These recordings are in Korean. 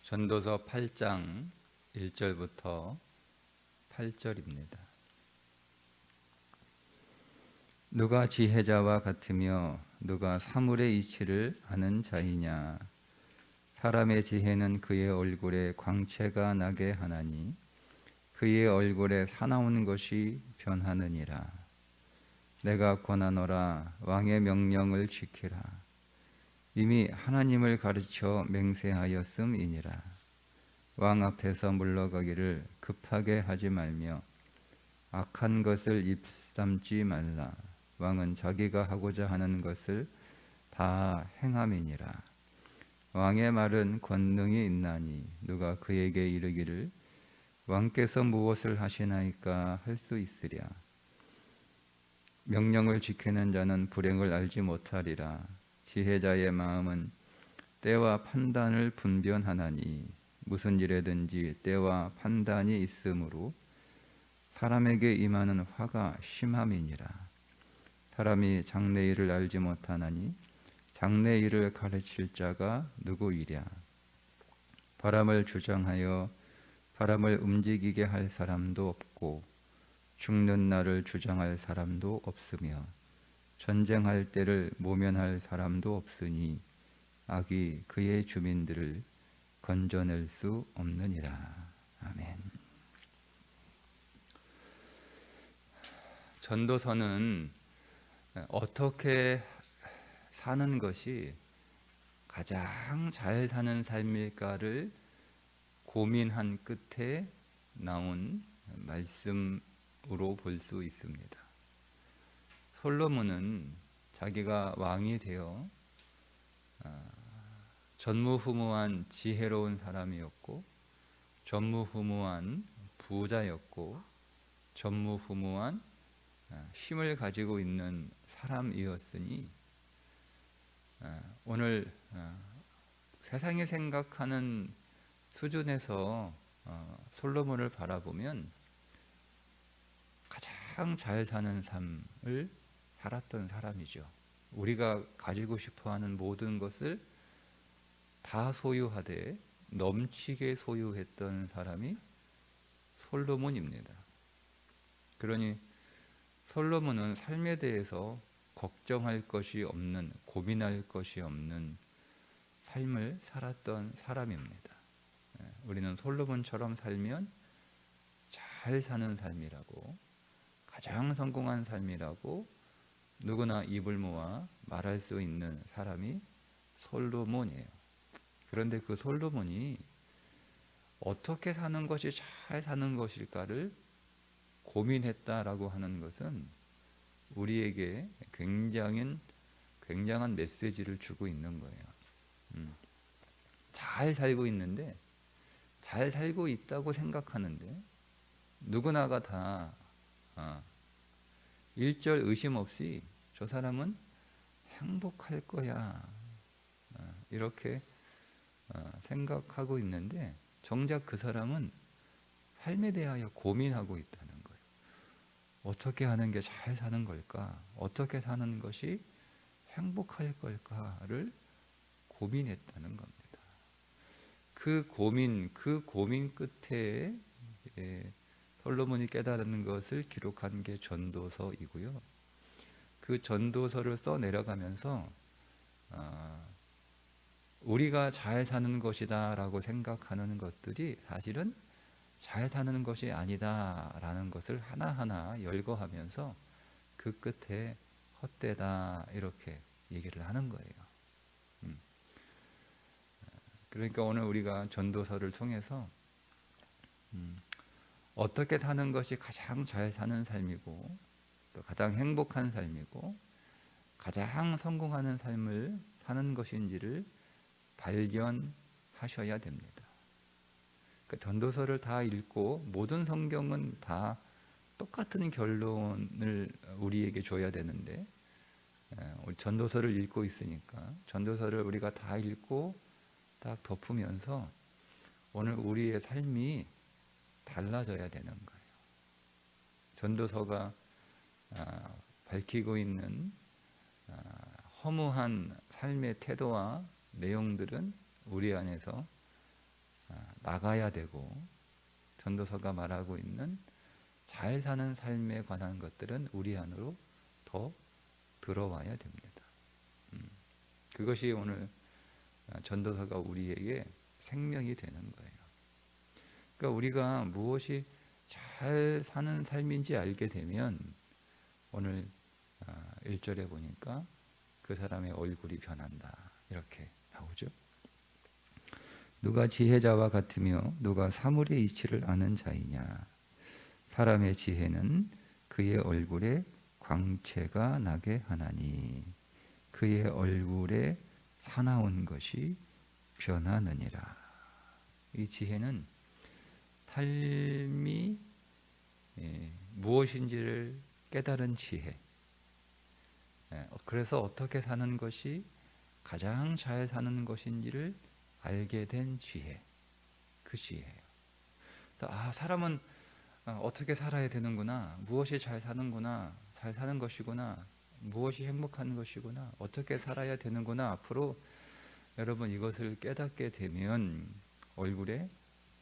전도서 8장 1절부터 8절입니다. 누가 지혜자와 같으며 누가 사물의 이치를 아는 자이냐. 사람의 지혜는 그의 얼굴에 광채가 나게 하나니 그의 얼굴에 사나운 것이 변하느니라. 내가 권하노라. 왕의 명령을 지키라. 이미 하나님을 가르쳐 맹세하였음이니라. 왕 앞에서 물러가기를 급하게 하지 말며 악한 것을 입삼지 말라. 왕은 자기가 하고자 하는 것을 다 행함이니라. 왕의 말은 권능이 있나니 누가 그에게 이르기를 왕께서 무엇을 하시나이까 할 수 있으랴. 명령을 지키는 자는 불행을 알지 못하리라. 지혜자의 마음은 때와 판단을 분별하나니 무슨 일에든지 때와 판단이 있으므로 사람에게 임하는 화가 심함이니라. 사람이 장래일을 알지 못하나니 장래일을 가르칠 자가 누구이랴. 바람을 주장하여 바람을 움직이게 할 사람도 없고 죽는 날을 주장할 사람도 없으며 전쟁할 때를 모면할 사람도 없으니 악이 그의 주민들을 건져낼 수 없느니라. 아멘. 전도서는 어떻게 사는 것이 가장 잘 사는 삶일까를 고민한 끝에 나온 말씀으로 볼 수 있습니다. 솔로몬은 자기가 왕이 되어 전무후무한 지혜로운 사람이었고 전무후무한 부자였고 전무후무한 힘을 가지고 있는 사람이었으니 오늘 세상이 생각하는 수준에서 솔로몬을 바라보면 가장 잘 사는 삶을 살았던 사람이죠. 우리가 가지고 싶어하는 모든 것을 다 소유하되 넘치게 소유했던 사람이 솔로몬입니다. 그러니 솔로몬은 삶에 대해서 걱정할 것이 없는, 고민할 것이 없는 삶을 살았던 사람입니다. 우리는 솔로몬처럼 살면 잘 사는 삶이라고, 가장 성공한 삶이라고 누구나 입을 모아 말할 수 있는 사람이 솔로몬이에요. 그런데 그 솔로몬이 어떻게 사는 것이 잘 사는 것일까를 고민했다라고 하는 것은 우리에게 굉장한 메시지를 주고 있는 거예요. 잘 살고 있는데, 잘 살고 있다고 생각하는데 누구나가 다 일절 의심 없이 저 사람은 행복할 거야 이렇게 생각하고 있는데 정작 그 사람은 삶에 대하여 고민하고 있다는 거예요. 어떻게 하는 게 잘 사는 걸까? 어떻게 사는 것이 행복할 걸까를 고민했다는 겁니다. 그 고민 끝에 솔로몬이 깨달은 것을 기록한 게 전도서이고요. 그 전도서를 써 내려가면서 우리가 잘 사는 것이다 라고 생각하는 것들이 사실은 잘 사는 것이 아니다 라는 것을 하나하나 열거하면서 그 끝에 헛되다 이렇게 얘기를 하는 거예요. 그러니까 오늘 우리가 전도서를 통해서 어떻게 사는 것이 가장 잘 사는 삶이고 또 가장 행복한 삶이고 가장 성공하는 삶을 사는 것인지를 발견하셔야 됩니다. 그 전도서를 다 읽고 모든 성경은 다 똑같은 결론을 우리에게 줘야 되는데 우리 전도서를 읽고 있으니까 전도서를 우리가 다 읽고 딱 덮으면서 오늘 우리의 삶이 달라져야 되는 거예요. 전도서가 밝히고 있는 허무한 삶의 태도와 내용들은 우리 안에서 나가야 되고, 전도서가 말하고 있는 잘 사는 삶에 관한 것들은 우리 안으로 더 들어와야 됩니다. 그것이 오늘 전도서가 우리에게 생명이 되는 거예요. 그러니까 우리가 무엇이 잘 사는 삶인지 알게 되면 오늘 1절에 보니까 그 사람의 얼굴이 변한다 이렇게 나오죠. 누가 지혜자와 같으며 누가 사물의 이치를 아는 자이냐. 사람의 지혜는 그의 얼굴에 광채가 나게 하나니 그의 얼굴에 사나운 것이 변하느니라. 이 지혜는 삶이 무엇인지를 깨달은 지혜. 그래서 어떻게 사는 것이 가장 잘 사는 것인지를 알게 된 지혜. 그 지혜예요. 사람은 어떻게 살아야 되는구나, 무엇이 잘 사는구나, 잘 사는 것이구나, 무엇이 행복한 것이구나, 어떻게 살아야 되는구나. 앞으로 여러분 이것을 깨닫게 되면 얼굴에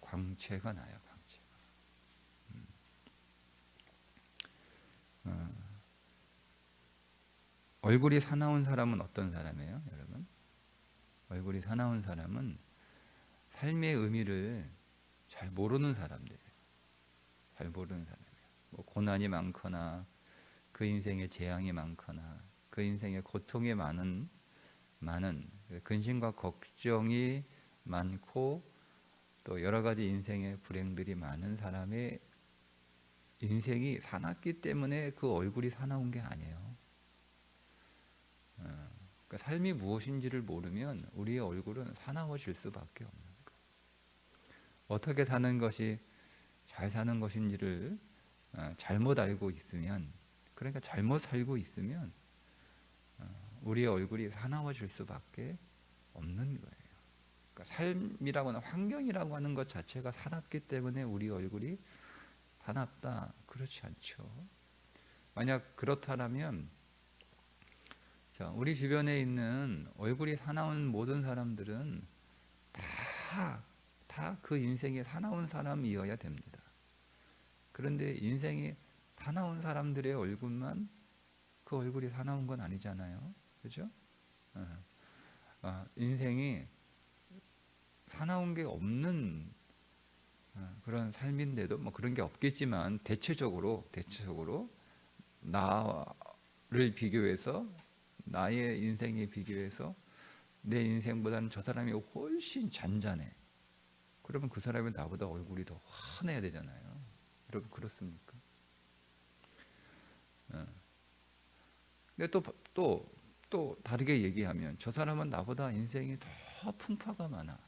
광채가 나요. 얼굴이 사나운 사람은 어떤 사람이에요, 여러분? 얼굴이 사나운 사람은 삶의 의미를 잘 모르는 사람들이에요. 잘 모르는 사람이에요. 뭐 고난이 많거나 그 인생에 재앙이 많거나 그 인생에 고통이 많은 근심과 걱정이 많고 또 여러 가지 인생의 불행들이 많은 사람의 인생이 사납기 때문에 그 얼굴이 사나운 게 아니에요. 그러니까 삶이 무엇인지를 모르면 우리의 얼굴은 사나워질 수밖에 없는 거예요. 어떻게 사는 것이 잘 사는 것인지를 잘못 알고 있으면, 그러니까 잘못 살고 있으면 우리의 얼굴이 사나워질 수밖에 없는 거예요. 그러니까 삶이라거나 환경이라고 하는 것 자체가 사납기 때문에 우리 얼굴이 사납다, 그렇지 않죠. 만약 그렇다면 우리 주변에 있는 얼굴이 사나운 모든 사람들은 다 그 인생에 사나운 사람이어야 됩니다. 그런데 인생이 사나운 사람들의 얼굴만 그 얼굴이 사나운 건 아니잖아요. 그죠? 인생이 사나운 게 없는 그런 삶인데도 뭐 그런 게 없겠지만 대체적으로 나를 비교해서, 나의 인생에 비교해서 내 인생보다는 저 사람이 훨씬 잔잔해. 그러면 그 사람이 나보다 얼굴이 더 환해야 되잖아요. 여러분 그렇습니까? 근데 또 다르게 얘기하면 저 사람은 나보다 인생이 더 풍파가 많아.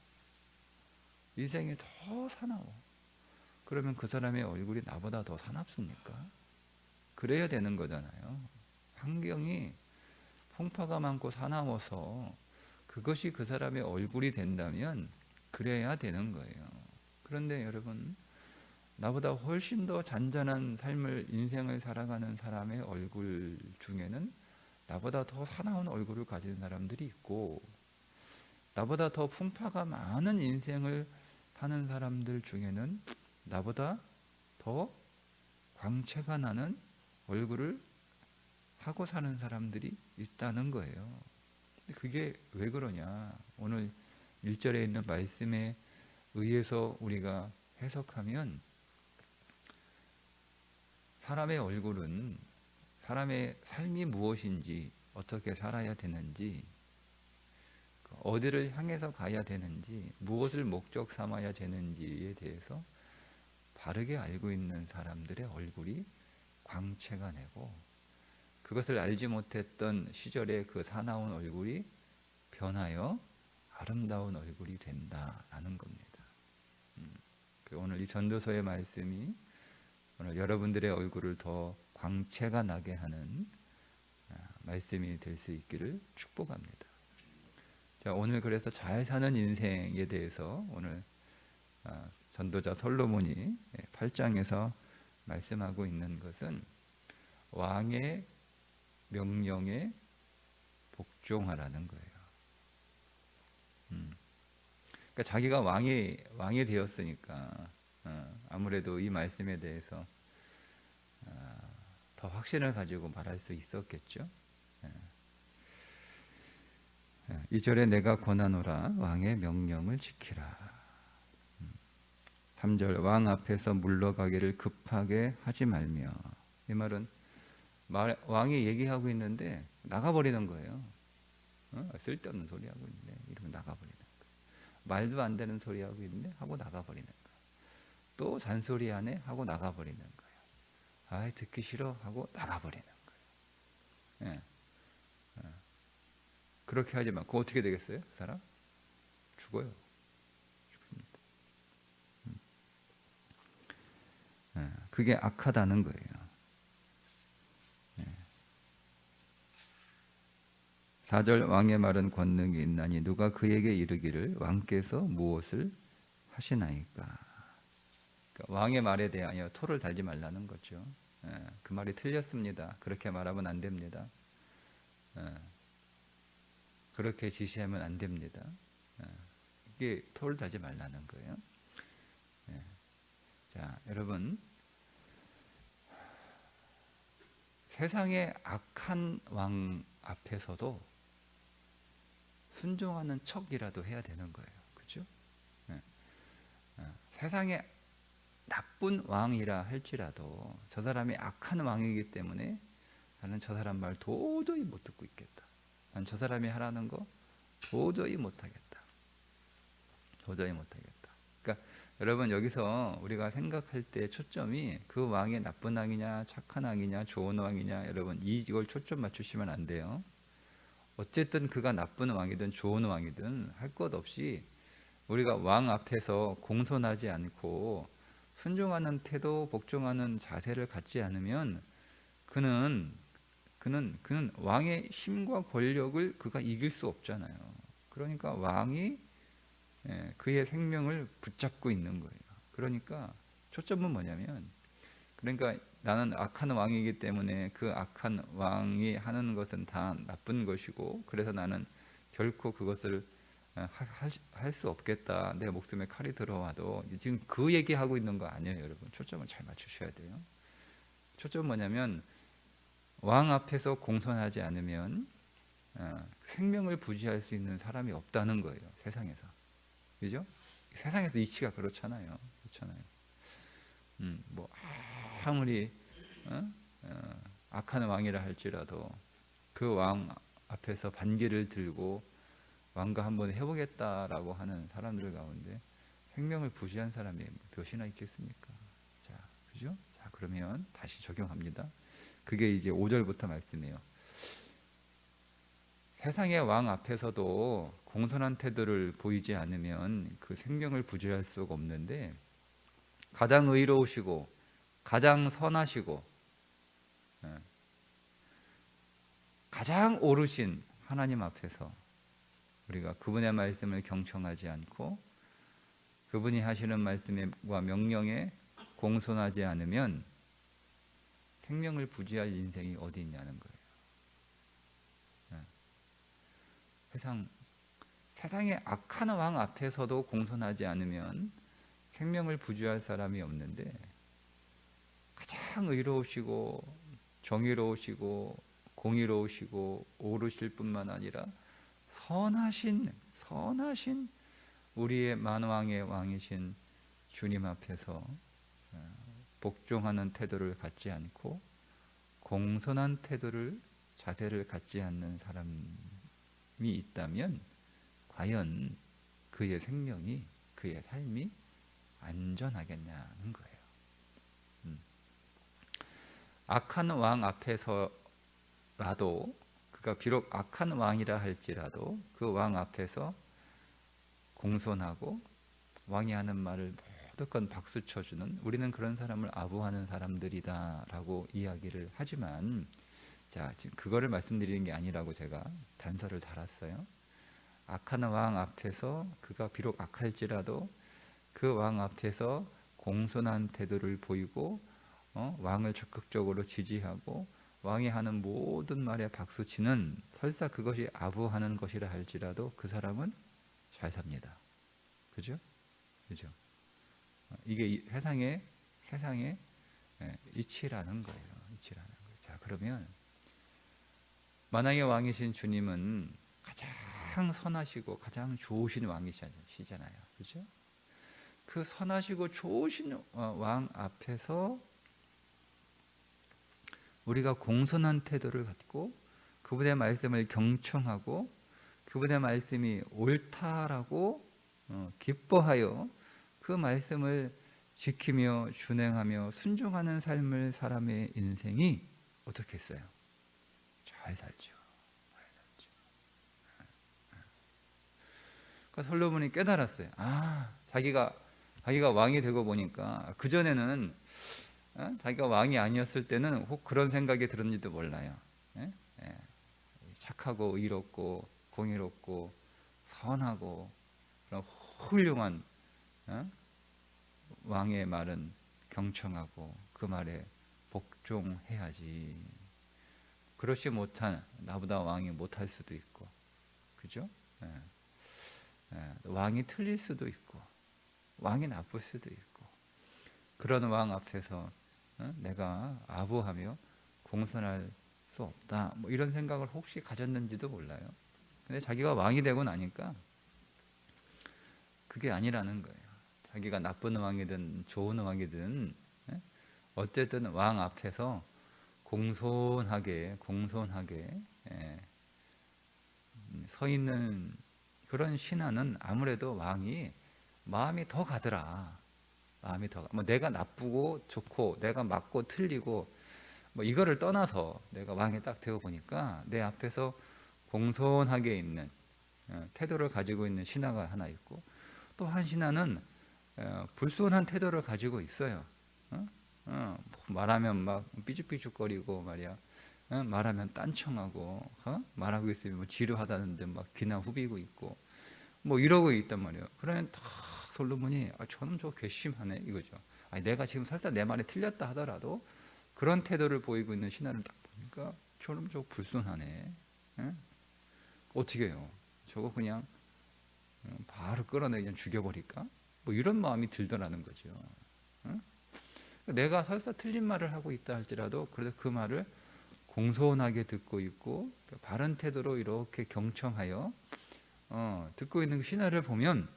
인생이 더 사나워. 그러면 그 사람의 얼굴이 나보다 더 사납습니까? 그래야 되는 거잖아요. 환경이 풍파가 많고 사나워서 그것이 그 사람의 얼굴이 된다면 그래야 되는 거예요. 그런데 여러분, 나보다 훨씬 더 잔잔한 삶을, 인생을 살아가는 사람의 얼굴 중에는 나보다 더 사나운 얼굴을 가진 사람들이 있고, 나보다 더 풍파가 많은 인생을 사는 사람들 중에는 나보다 더 광채가 나는 얼굴을 하고 사는 사람들이 있다는 거예요. 그게 왜 그러냐? 오늘 1절에 있는 말씀에 의해서 우리가 해석하면 사람의 얼굴은 사람의 삶이 무엇인지, 어떻게 살아야 되는지, 어디를 향해서 가야 되는지, 무엇을 목적 삼아야 되는지에 대해서 바르게 알고 있는 사람들의 얼굴이 광채가 내고, 그것을 알지 못했던 시절의 그 사나운 얼굴이 변하여 아름다운 얼굴이 된다라는 겁니다. 오늘 이 전도서의 말씀이 오늘 여러분들의 얼굴을 더 광채가 나게 하는 말씀이 될 수 있기를 축복합니다. 자, 오늘 그래서 잘 사는 인생에 대해서 오늘 전도자 솔로몬이 8장에서 말씀하고 있는 것은 왕의 명령에 복종하라는 거예요. 그러니까 자기가 왕이 되었으니까 아무래도 이 말씀에 대해서 더 확신을 가지고 말할 수 있었겠죠. 2절에 내가 권하노라 왕의 명령을 지키라. 3절 왕 앞에서 물러가기를 급하게 하지 말며. 이 말은 왕이 얘기하고 있는데 나가버리는 거예요. 쓸데없는 소리 하고 있는데 이러면 나가버리는 거예요. 말도 안 되는 소리 하고 있는데 하고 나가버리는 거예요. 또 잔소리 하네 하고 나가버리는 거예요. 아, 듣기 싫어 하고 나가버리는 거예요. 예. 그렇게 하지 마. 그거 어떻게 되겠어요? 그 사람 죽어요. 죽습니다. 그게 악하다는 거예요. 4절 왕의 말은 권능이 있나니 누가 그에게 이르기를 왕께서 무엇을 하시나이까. 그러니까 왕의 말에 대하여 토를 달지 말라는 거죠. 그 말이 틀렸습니다. 그렇게 말하면 안 됩니다. 그렇게 지시하면 안 됩니다. 이게 토를 달지 말라는 거예요. 자, 여러분, 세상의 악한 왕 앞에서도 순종하는 척이라도 해야 되는 거예요. 그렇죠? 세상에 나쁜 왕이라 할지라도 저 사람이 악한 왕이기 때문에 나는 저 사람 말 도저히 못 듣고 있겠다. 난 저 사람이 하라는 거 도저히 못하겠다. 도저히 못하겠다. 그러니까 여러분 여기서 우리가 생각할 때 초점이 그 왕이 나쁜 왕이냐 착한 왕이냐 좋은 왕이냐 여러분 이걸 초점 맞추시면 안 돼요. 어쨌든 그가 나쁜 왕이든 좋은 왕이든 할 것 없이 우리가 왕 앞에서 공손하지 않고 순종하는 태도, 복종하는 자세를 갖지 않으면 그는 왕의 힘과 권력을 그가 이길 수 없잖아요. 그러니까 왕이 그의 생명을 붙잡고 있는 거예요. 그러니까 초점은 뭐냐면 그러니까 나는 악한 왕이기 때문에 그 악한 왕이 하는 것은 다 나쁜 것이고 그래서 나는 결코 그것을 할 수 없겠다. 내 목숨에 칼이 들어와도 지금 그 얘기하고 있는 거 아니에요, 여러분. 초점을 잘 맞추셔야 돼요. 초점은 뭐냐면 왕 앞에서 공손하지 않으면 생명을 부지할 수 있는 사람이 없다는 거예요, 세상에서. 그죠? 세상에서 이치가 그렇잖아요. 그렇잖아요. 뭐 아무리 악한 왕이라 할지라도 그 왕 앞에서 반기를 들고 왕과 한번 해보겠다라고 하는 사람들 가운데 생명을 부지한 사람이 몇이나 있겠습니까? 자, 그죠? 자, 그러면 다시 적용합니다. 그게 이제 5절부터 말씀이에요. 세상의 왕 앞에서도 공손한 태도를 보이지 않으면 그 생명을 부지할 수가 없는데 가장 의로우시고 가장 선하시고 가장 오르신 하나님 앞에서 우리가 그분의 말씀을 경청하지 않고 그분이 하시는 말씀과 명령에 공손하지 않으면 생명을 부지할 인생이 어디 있냐는 거예요. 세상의 악한 왕 앞에서도 공손하지 않으면 생명을 부지할 사람이 없는데 가장 의로우시고 정의로우시고 공의로우시고 오르실 뿐만 아니라 선하신 우리의 만왕의 왕이신 주님 앞에서 복종하는 태도를 갖지 않고 공손한 자세를 갖지 않는 사람이 있다면 과연 그의 생명이 그의 삶이 안전하겠냐는 거예요. 악한 왕 앞에서라도 그가 비록 악한 왕이라 할지라도 그 왕 앞에서 공손하고 왕이 하는 말을 무조건 박수 쳐주는 우리는 그런 사람을 아부하는 사람들이다라고 이야기를 하지만 자 지금 그거를 말씀드리는 게 아니라고 제가 단서를 달았어요. 악한 왕 앞에서 그가 비록 악할지라도 그 왕 앞에서 공손한 태도를 보이고 왕을 적극적으로 지지하고 왕이 하는 모든 말에 박수치는 설사 그것이 아부하는 것이라 할지라도 그 사람은 잘 삽니다. 그죠? 그죠? 이게 세상의 이치라는 거예요. 이치라는 거예요. 자, 그러면 만왕의 왕이신 주님은 가장 선하시고 가장 좋으신 왕이시잖아요. 그죠? 그 선하시고 좋으신 왕 앞에서 우리가 공손한 태도를 갖고 그분의 말씀을 경청하고 그분의 말씀이 옳다라고 기뻐하여 그 말씀을 지키며 준행하며 순종하는 삶을 사람의 인생이 어떻게 했어요? 잘 살죠. 잘 살죠. 그러니까 솔로몬이 깨달았어요. 자기가 왕이 되고 보니까 그전에는 자기가 왕이 아니었을 때는 혹 그런 생각이 들었는지도 몰라요. 예? 예. 착하고 의롭고 공의롭고 선하고 그런 훌륭한 왕의 말은 경청하고 그 말에 복종해야지. 그렇지 못한 나보다 왕이 못할 수도 있고, 그죠? 왕이 틀릴 수도 있고, 왕이 나쁠 수도 있고, 그런 왕 앞에서 내가 아부하며 공손할 수 없다. 뭐 이런 생각을 혹시 가졌는지도 몰라요. 근데 자기가 왕이 되고 나니까 그게 아니라는 거예요. 자기가 나쁜 왕이든 좋은 왕이든 어쨌든 왕 앞에서 공손하게 서 있는 그런 신하는 아무래도 왕이 마음이 더 가더라. 뭐 내가 나쁘고 좋고 내가 맞고 틀리고 뭐 이거를 떠나서 내가 왕이 딱 되어 보니까 내 앞에서 공손하게 있는 태도를 가지고 있는 신하가 하나 있고 또 한 신하는 불손한 태도를 가지고 있어요. 말하면 막 삐죽삐죽거리고 말이야. 말하면 딴청하고 말하고 있으면 뭐 지루하다는데 막 귀나 후비고 있고 뭐 이러고 있단 말이에요. 그러면 딱 솔로몬이 저놈 저 괘씸하네 이거죠. 내가 지금 설사 내 말이 틀렸다 하더라도 그런 태도를 보이고 있는 신하를 딱 보니까 저놈 저 불손하네. 어떻게 해요? 저거 그냥 바로 끌어내 그냥 죽여버릴까? 뭐 이런 마음이 들더라는 거죠. 내가 설사 틀린 말을 하고 있다 할지라도 그래도 그 말을 공손하게 듣고 있고 바른 태도로 이렇게 경청하여 듣고 있는 그 신하를 보면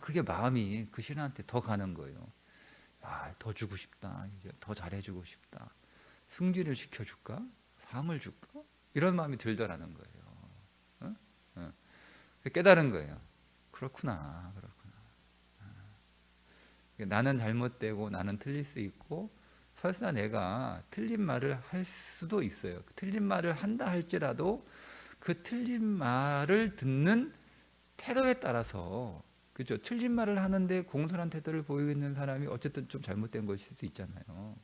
그게 마음이 그 신하한테 더 가는 거예요. 더 주고 싶다. 더 잘해주고 싶다. 승진을 시켜줄까? 상을 줄까? 이런 마음이 들더라는 거예요. 깨달은 거예요. 그렇구나. 나는 잘못되고 나는 틀릴 수 있고 설사 내가 틀린 말을 할 수도 있어요. 틀린 말을 한다 할지라도 그 틀린 말을 듣는 태도에 따라서 그죠? 틀린 말을 하는데 공손한 태도를 보이고 있는 사람이 어쨌든 좀 잘못된 것일 수 있잖아요.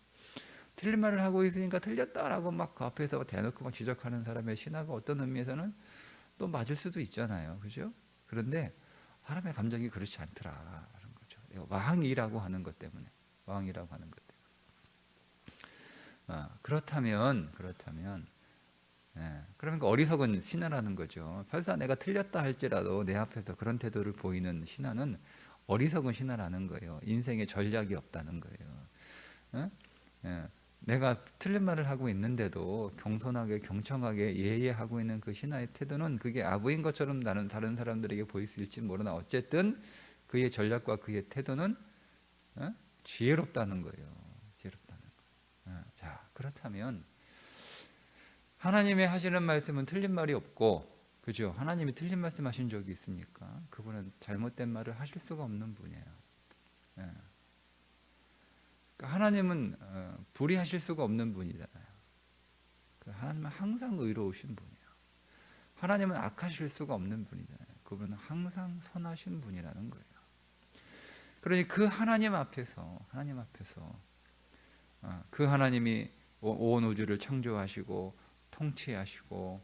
틀린 말을 하고 있으니까 틀렸다라고 막 그 앞에서 대놓고 막 지적하는 사람의 신화가 어떤 의미에서는 또 맞을 수도 있잖아요. 그죠? 그런데 사람의 감정이 그렇지 않더라. 왕이라고 하는 것 때문에 그렇다면 그러니까 어리석은 신하라는 거죠. 설사 내가 틀렸다 할지라도 내 앞에서 그런 태도를 보이는 신하는 어리석은 신하라는 거예요. 인생에 전략이 없다는 거예요. 내가 틀린 말을 하고 있는데도 경손하게 경청하게 예의하고 있는 그 신하의 태도는 그게 아부인 것처럼 다른 사람들에게 보일 수 있을지 모르나 어쨌든 그의 전략과 그의 태도는 지혜롭다는 거예요. 자, 그렇다면 하나님의 하시는 말씀은 틀린 말이 없고, 그죠? 하나님이 틀린 말씀 하신 적이 있습니까? 그분은 잘못된 말을 하실 수가 없는 분이에요. 그러니까 하나님은 불의하실 수가 없는 분이잖아요. 하나님은 항상 의로우신 분이에요. 하나님은 악하실 수가 없는 분이잖아요. 그분은 항상 선하신 분이라는 거예요. 그러니 그 하나님 앞에서 그 하나님이 온 우주를 창조하시고 통치하시고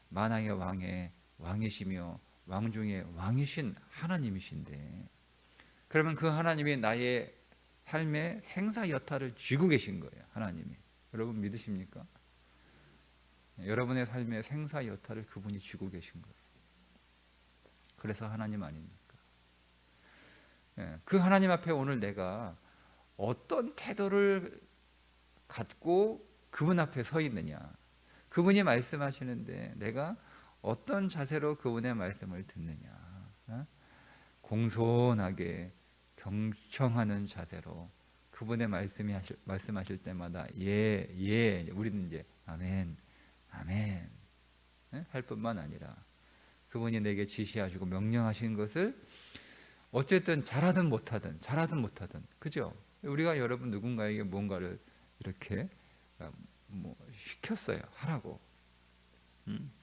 만왕의 왕이시며 왕 중에 왕이신 하나님이신데 그러면 그 하나님이 나의 삶의 생사 여타를 쥐고 계신 거예요. 하나님이. 여러분 믿으십니까? 여러분의 삶의 생사 여타를 그분이 쥐고 계신 거예요. 그래서 하나님 아닙니까? 그 하나님 앞에 오늘 내가 어떤 태도를 갖고 그분 앞에 서 있느냐, 그분이 말씀하시는데 내가 어떤 자세로 그분의 말씀을 듣느냐, 공손하게 경청하는 자세로 그분의 말씀하실 때마다 예, 예, 우리는 이제 아멘, 아멘 할 뿐만 아니라 그분이 내게 지시하시고 명령하신 것을 어쨌든 잘하든 못하든 그죠? 우리가 여러분 누군가에게 뭔가를 이렇게 뭐 시켰어요, 하라고.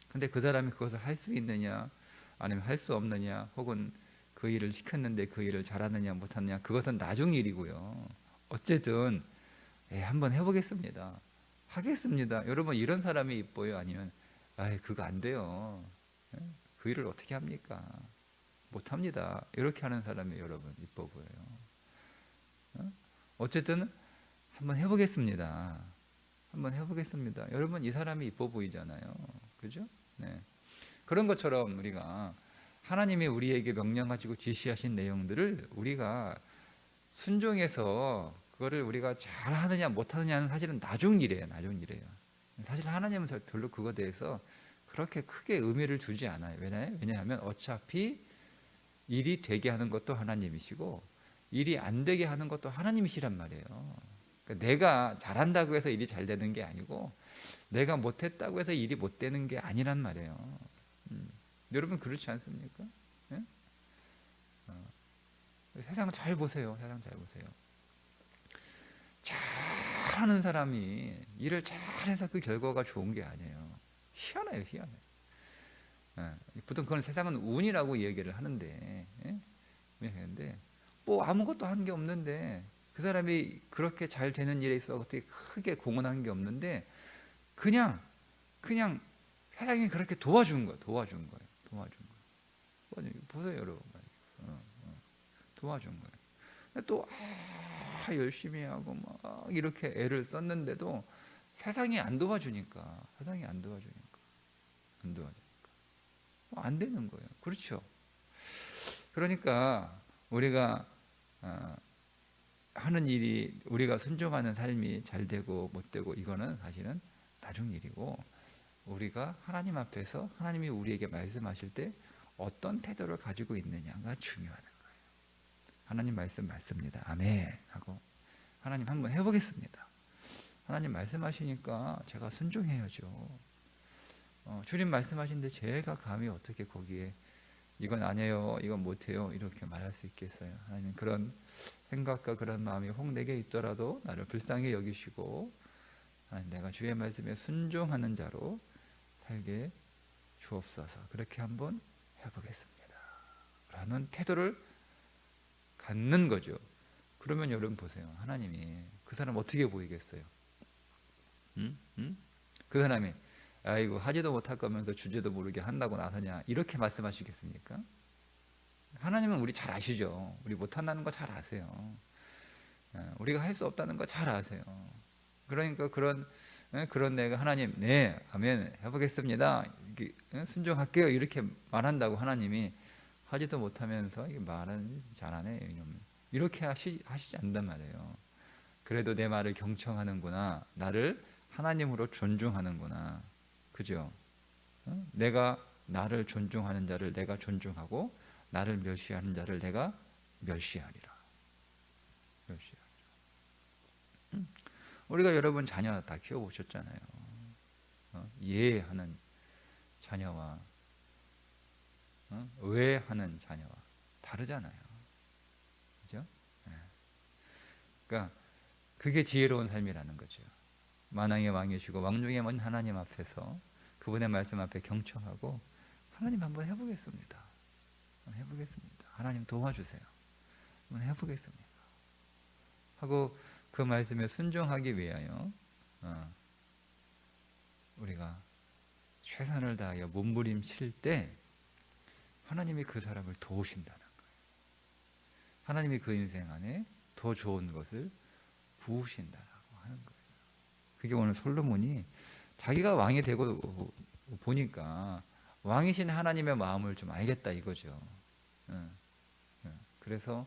근데 그 사람이 그것을 할 수 있느냐 아니면 할 수 없느냐, 혹은 그 일을 시켰는데 그 일을 잘하느냐 못하느냐, 그것은 나중 일이고요. 어쨌든 한번 해보겠습니다, 하겠습니다. 여러분 이런 사람이 이뻐요? 아니면 그거 안 돼요, 그 일을 어떻게 합니까? 못합니다, 이렇게 하는 사람이 여러분 이뻐 보여요? 어쨌든 한번 해보겠습니다, 한번 해보겠습니다. 여러분 이 사람이 이뻐 보이잖아요, 그죠? 네. 그런 것처럼 우리가 하나님이 우리에게 명령하시고 지시하신 내용들을 우리가 순종해서 그거를 우리가 잘 하느냐 못 하느냐는 사실은 나중 일이에요, 나중 일이에요. 사실 하나님은 별로 그거에 대해서 그렇게 크게 의미를 두지 않아요. 왜냐하면 어차피 일이 되게 하는 것도 하나님이시고 일이 안 되게 하는 것도 하나님이시란 말이에요. 그러니까 내가 잘한다고 해서 일이 잘 되는 게 아니고 내가 못했다고 해서 일이 못 되는 게 아니란 말이에요. 여러분 그렇지 않습니까? 예? 세상 잘 보세요. 세상 잘 보세요. 잘하는 사람이 일을 잘해서 그 결과가 좋은 게 아니에요. 희한해요, 희한해. 보통 그건 세상은 운이라고 얘기를 하는데, 근데 뭐 아무것도 한 게 없는데 그 사람이 그렇게 잘 되는 일에 있어 어떻게 크게 공헌한 게 없는데 그냥 세상이 그렇게 도와준 거예요. 보세요, 여러분. 도와준 거예요. 근데 또 열심히 하고 막 이렇게 애를 썼는데도 세상이 안 도와주니까 안 되는 거예요. 그렇죠? 그러니까 우리가 하는 일이, 우리가 순종하는 삶이 잘 되고 못 되고 이거는 사실은 나중 일이고, 우리가 하나님 앞에서 하나님이 우리에게 말씀하실 때 어떤 태도를 가지고 있느냐가 중요하다. 하나님 말씀 맞습니다, 아멘 하고 하나님 한번 해보겠습니다. 하나님 말씀하시니까 제가 순종해야죠. 주님 말씀하신데 제가 감히 어떻게 거기에 이건 아니에요, 이건 못해요 이렇게 말할 수 있겠어요? 하나님 그런 생각과 그런 마음이 혹 내게 있더라도 나를 불쌍히 여기시고 하나님 내가 주의 말씀에 순종하는 자로 살게 주옵소서. 그렇게 한번 해보겠습니다 라는 태도를 갖는 거죠. 그러면 여러분 보세요, 하나님이 그 사람 어떻게 보이겠어요? 그 사람이 아이고 하지도 못할 거면서 주제도 모르게 한다고 나서냐 이렇게 말씀하시겠습니까? 하나님은 우리 잘 아시죠. 우리 못한다는 거 잘 아세요. 우리가 할 수 없다는 거 잘 아세요. 그러니까 그런 내가 하나님 네 아멘 해보겠습니다, 순종할게요 이렇게 말한다고 하나님이 하지도 못하면서 말은 잘하네 이렇게 하시지 않단 말이에요. 그래도 내 말을 경청하는구나, 나를 하나님으로 존중하는구나, 그죠? 내가 나를 존중하는 자를 내가 존중하고 나를 멸시하는 자를 내가 멸시하리라. 우리가 여러분 자녀 다 키워보셨잖아요. 예 하는 자녀와 왜 하는 자녀와 다르잖아요, 그죠? 그러니까 그게 지혜로운 삶이라는 거죠. 만왕의 왕이시고 왕중의 왕 하나님 앞에서 그분의 말씀 앞에 경청하고 하나님 한번 해보겠습니다. 하나님 도와주세요. 한번 해보겠습니다 하고 그 말씀에 순종하기 위하여 우리가 최선을 다하여 몸부림칠 때 하나님이 그 사람을 도우신다는 거예요. 하나님이 그 인생 안에 더 좋은 것을 부으신다라고 하는 거예요. 그게 오늘 솔로몬이 자기가 왕이 되고 보니까 왕이신 하나님의 마음을 좀 알겠다 이거죠. 그래서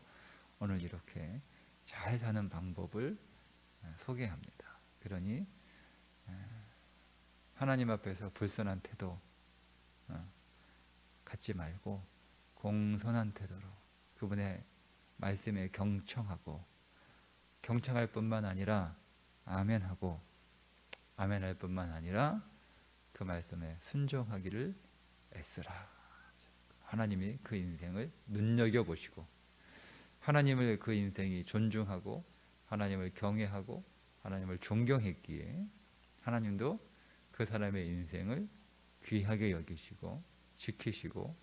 오늘 이렇게 잘 사는 방법을 소개합니다. 그러니 하나님 앞에서 불손한 태도 갖지 말고 공손한 태도로 그분의 말씀에 경청하고, 경청할 뿐만 아니라 아멘하고, 아멘할 뿐만 아니라 그 말씀에 순종하기를 애쓰라. 하나님이 그 인생을 눈여겨보시고, 하나님을 그 인생이 존중하고 하나님을 경외하고 하나님을 존경했기에 하나님도 그 사람의 인생을 귀하게 여기시고 지키시고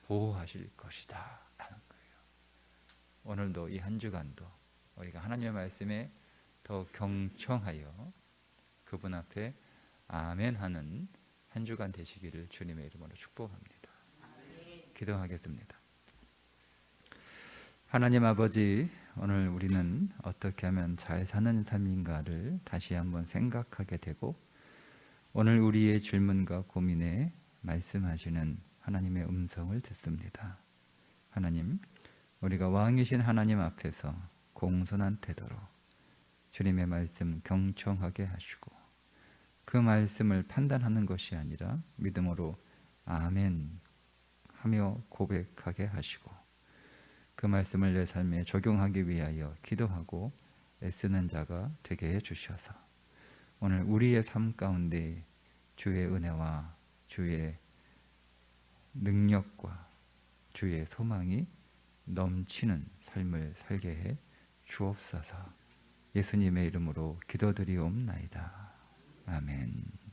보호하실 것이다 라는 거예요. 오늘도 이 한 주간도 우리가 하나님의 말씀에 더 경청하여 그분 앞에 아멘하는 한 주간 되시기를 주님의 이름으로 축복합니다. 기도하겠습니다. 하나님 아버지, 오늘 우리는 어떻게 하면 잘 사는 삶인가를 다시 한번 생각하게 되고, 오늘 우리의 질문과 고민에 말씀하시는 하나님의 음성을 듣습니다. 하나님, 우리가 왕이신 하나님 앞에서 공손한 태도로 주님의 말씀 경청하게 하시고, 그 말씀을 판단하는 것이 아니라 믿음으로 아멘 하며 고백하게 하시고, 그 말씀을 내 삶에 적용하기 위하여 기도하고 애쓰는 자가 되게 해주셔서 오늘 우리의 삶 가운데 주의 은혜와 주의 능력과 주의 소망이 넘치는 삶을 살게 해 주옵소서. 예수님의 이름으로 기도드리옵나이다. 아멘.